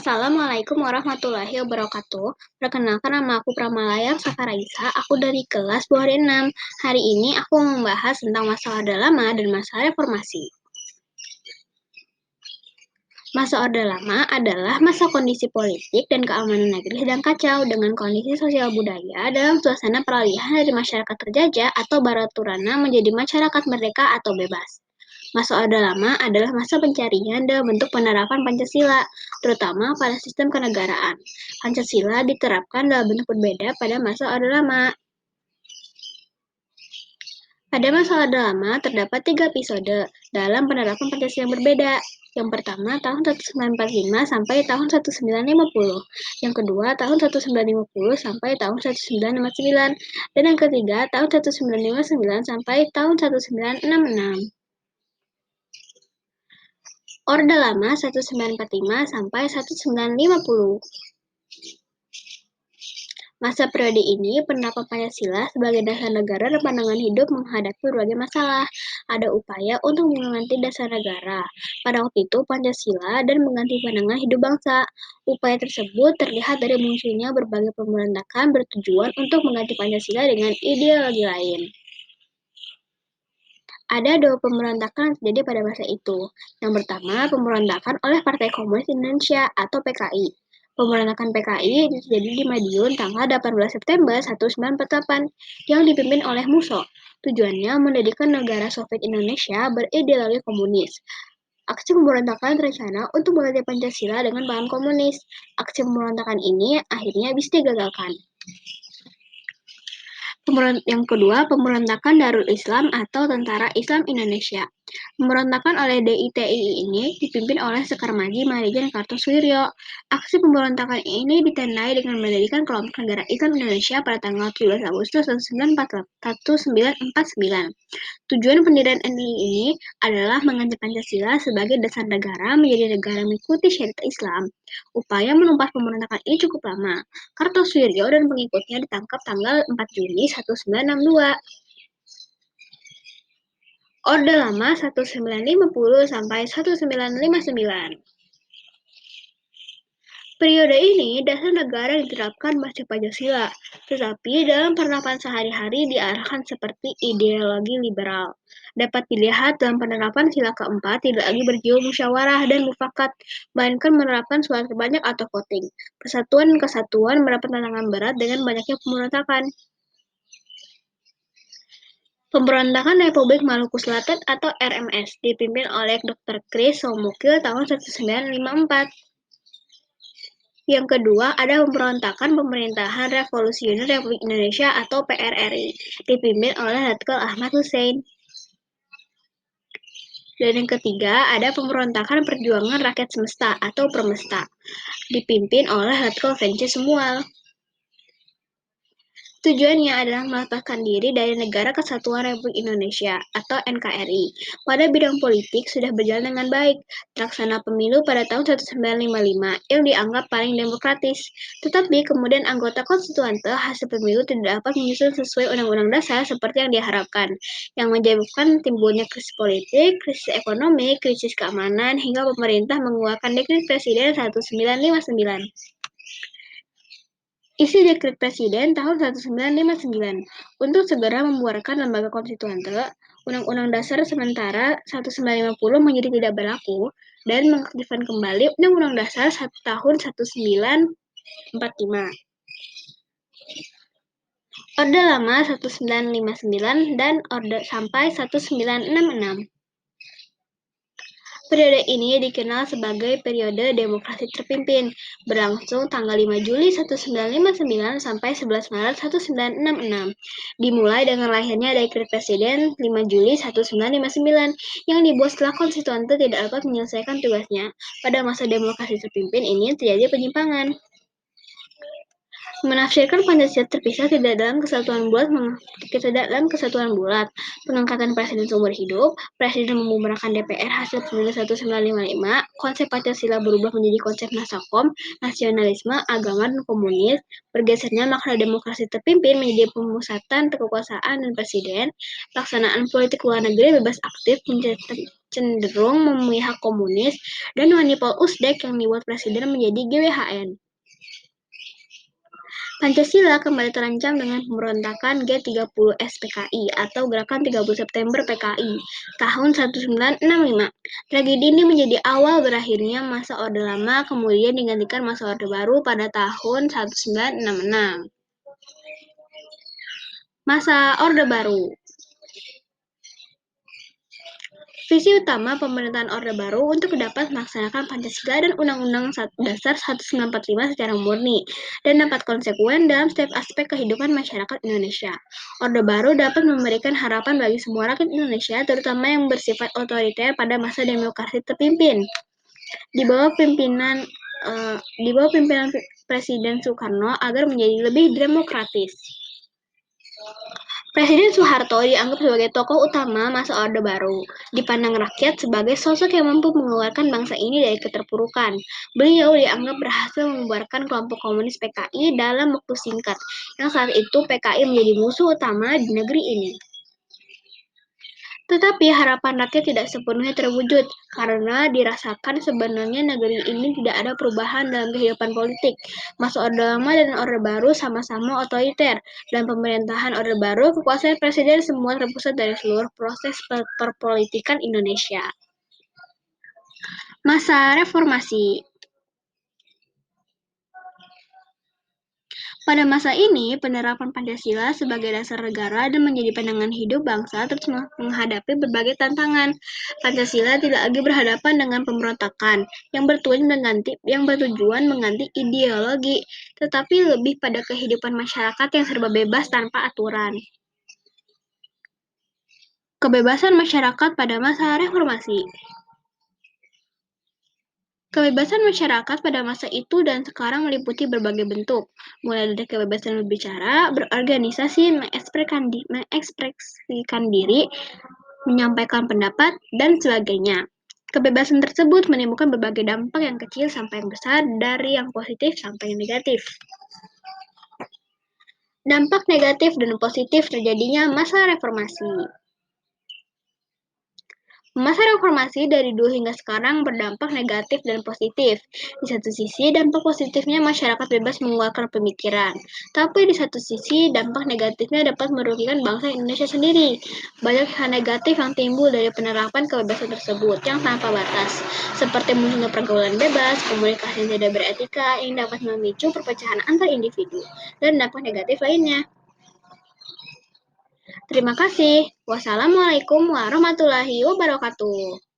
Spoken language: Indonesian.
Assalamualaikum warahmatullahi wabarakatuh. Perkenalkan, nama aku Pramalayang Sakaraisa, aku dari kelas 2 6. Hari ini aku membahas tentang masa Orde Lama dan masa reformasi. Masa Orde Lama adalah masa kondisi politik dan keamanan negeri sedang kacau dengan kondisi sosial budaya dalam suasana peralihan dari masyarakat terjajah atau Baraturana menjadi masyarakat merdeka atau bebas. Masa Orde Lama adalah masa pencarian dalam bentuk penerapan Pancasila, terutama pada sistem kenegaraan. Pancasila diterapkan dalam bentuk berbeda pada masa Orde Lama. Pada masa Orde Lama terdapat 3 episode dalam penerapan Pancasila yang berbeda. Yang pertama tahun 1945 sampai tahun 1950. Yang kedua tahun 1950 sampai tahun 1959. Dan yang ketiga tahun 1959 sampai tahun 1966. Orde Lama 1945 sampai 1950. Masa periode ini, penerapan Pancasila sebagai dasar negara dan pandangan hidup menghadapi berbagai masalah. Ada upaya untuk mengganti dasar negara. Pada waktu itu, Pancasila dan mengganti pandangan hidup bangsa. Upaya tersebut terlihat dari munculnya berbagai pemberontakan bertujuan untuk mengganti Pancasila dengan ideologi lain. Ada 2 pemberontakan yang terjadi pada masa itu. Yang pertama, pemberontakan oleh Partai Komunis Indonesia atau PKI. Pemberontakan PKI terjadi di Madiun tanggal 18 September 1948 yang dipimpin oleh Musso. Tujuannya mendirikan negara Soviet Indonesia berideologi komunis. Aksi pemberontakan terencana untuk mengganti Pancasila dengan paham komunis. Aksi pemberontakan ini akhirnya bisa digagalkan. Yang kedua, pemberontakan Darul Islam atau Tentara Islam Indonesia. Pemberontakan oleh DITI ini dipimpin oleh Sekar Maji Marijan Kartosuwiryo. Aksi pemberontakan ini ditandai dengan mendirikan kelompok negara Islam Indonesia pada tanggal 17 Agustus 1949. Tujuan pendirian NI ini adalah mengganti Pancasila sebagai dasar negara menjadi negara mengikuti syariat Islam. Upaya menumpas pemberontakan ini cukup lama. Kartosuwiryo dan pengikutnya ditangkap tanggal 4 Juni 1962. Orde Lama 1950 sampai 1959. Periode ini, dasar negara diterapkan masih Pancasila, tetapi dalam penerapan sehari-hari diarahkan seperti ideologi liberal. Dapat dilihat dalam penerapan sila keempat tidak lagi berjiwa musyawarah dan mufakat, melainkan menerapkan suara terbanyak atau voting. Persatuan dan kesatuan mendapat tantangan berat dengan banyaknya pemberontakan. Pemberontakan Republik Maluku Selatan atau RMS dipimpin oleh Dr. Chris Soumukil tahun 1954. Yang kedua, ada pemberontakan Pemerintahan Revolusioner Republik Indonesia atau PRRI, dipimpin oleh Letkol Ahmad Hussein. Dan yang ketiga, ada pemberontakan Perjuangan Rakyat Semesta atau Permesta, dipimpin oleh Letkol Vence Sumual. Tujuannya adalah melepaskan diri dari Negara Kesatuan Republik Indonesia atau NKRI. Pada bidang politik sudah berjalan dengan baik, terlaksana pemilu pada tahun 1955 yang dianggap paling demokratis. Tetapi kemudian anggota konstituante hasil pemilu tidak dapat menyusun sesuai Undang-Undang Dasar seperti yang diharapkan, yang menyebabkan timbulnya krisis politik, krisis ekonomi, krisis keamanan, hingga pemerintah mengeluarkan Dekret Presiden 1959. Isi Dekret Presiden tahun 1959 untuk segera membuarkan lembaga konstituante, Undang-Undang Dasar sementara 1950 menjadi tidak berlaku, dan mengaktifkan kembali Undang-Undang Dasar tahun 1945. Orde Lama 1959 dan Orde sampai 1966. Periode ini dikenal sebagai periode demokrasi terpimpin, berlangsung tanggal 5 Juli 1959 sampai 11 Maret 1966. Dimulai dengan lahirnya Dekret Presiden 5 Juli 1959 yang dibuat setelah konstituante tidak dapat menyelesaikan tugasnya. Pada masa demokrasi terpimpin ini terjadi penyimpangan. Menafsirkan Pancasila terpisah tidak dalam kesatuan bulat, pengangkatan presiden seumur hidup, presiden membubarkan DPR hasil pemilu 1955, konsep Pancasila berubah menjadi konsep nasakom, nasionalisme, agama, dan komunis, bergesernya makna demokrasi terpimpin menjadi pemusatan kekuasaan dan presiden, pelaksanaan politik luar negeri bebas aktif cenderung memihak komunis, dan manipul Usdek yang dibuat presiden menjadi GWHN. Pancasila kembali terancam dengan pemberontakan G30S PKI atau Gerakan 30 September PKI tahun 1965. Tragedi ini menjadi awal berakhirnya masa Orde Lama, kemudian digantikan masa Orde Baru pada tahun 1966. Masa Orde Baru. Visi utama pemerintahan Orde Baru untuk dapat melaksanakan Pancasila dan Undang-Undang Dasar 1945 secara murni dan dapat konsekuen dalam setiap aspek kehidupan masyarakat Indonesia. Orde Baru dapat memberikan harapan bagi semua rakyat Indonesia, terutama yang bersifat otoriter pada masa demokrasi terpimpin. Di bawah pimpinan Presiden Soekarno agar menjadi lebih demokratis. Presiden Soeharto dianggap sebagai tokoh utama masa Orde Baru, dipandang rakyat sebagai sosok yang mampu mengeluarkan bangsa ini dari keterpurukan. Beliau dianggap berhasil membubarkan kelompok komunis PKI dalam waktu singkat, yang saat itu PKI menjadi musuh utama di negeri ini. Tetapi harapan rakyat tidak sepenuhnya terwujud, karena dirasakan sebenarnya negeri ini tidak ada perubahan dalam kehidupan politik. Masa Orde Lama dan Orde Baru sama-sama otoriter. Dalam pemerintahan Orde Baru, kekuasaan presiden semua terpusat dari seluruh proses perpolitikan Indonesia. Masa reformasi. Pada masa ini, penerapan Pancasila sebagai dasar negara dan menjadi pandangan hidup bangsa terus menghadapi berbagai tantangan. Pancasila tidak lagi berhadapan dengan pemberontakan yang bertujuan mengganti ideologi, tetapi lebih pada kehidupan masyarakat yang serba bebas tanpa aturan. Kebebasan masyarakat pada masa reformasi. Kebebasan masyarakat pada masa itu dan sekarang meliputi berbagai bentuk, mulai dari kebebasan berbicara, berorganisasi, mengekspresikan diri, menyampaikan pendapat, dan sebagainya. Kebebasan tersebut menimbulkan berbagai dampak yang kecil sampai yang besar, dari yang positif sampai yang negatif. Dampak negatif dan positif terjadinya masa reformasi. Masa reformasi dari dulu hingga sekarang berdampak negatif dan positif. Di satu sisi, dampak positifnya masyarakat bebas mengeluarkan pemikiran. Tapi di satu sisi, dampak negatifnya dapat merugikan bangsa Indonesia sendiri. Banyak hal negatif yang timbul dari penerapan kebebasan tersebut yang tanpa batas, seperti munculnya pergaulan bebas, komunikasi yang tidak beretika, yang dapat memicu perpecahan antar individu, dan dampak negatif lainnya. Terima kasih. Wassalamualaikum warahmatullahi wabarakatuh.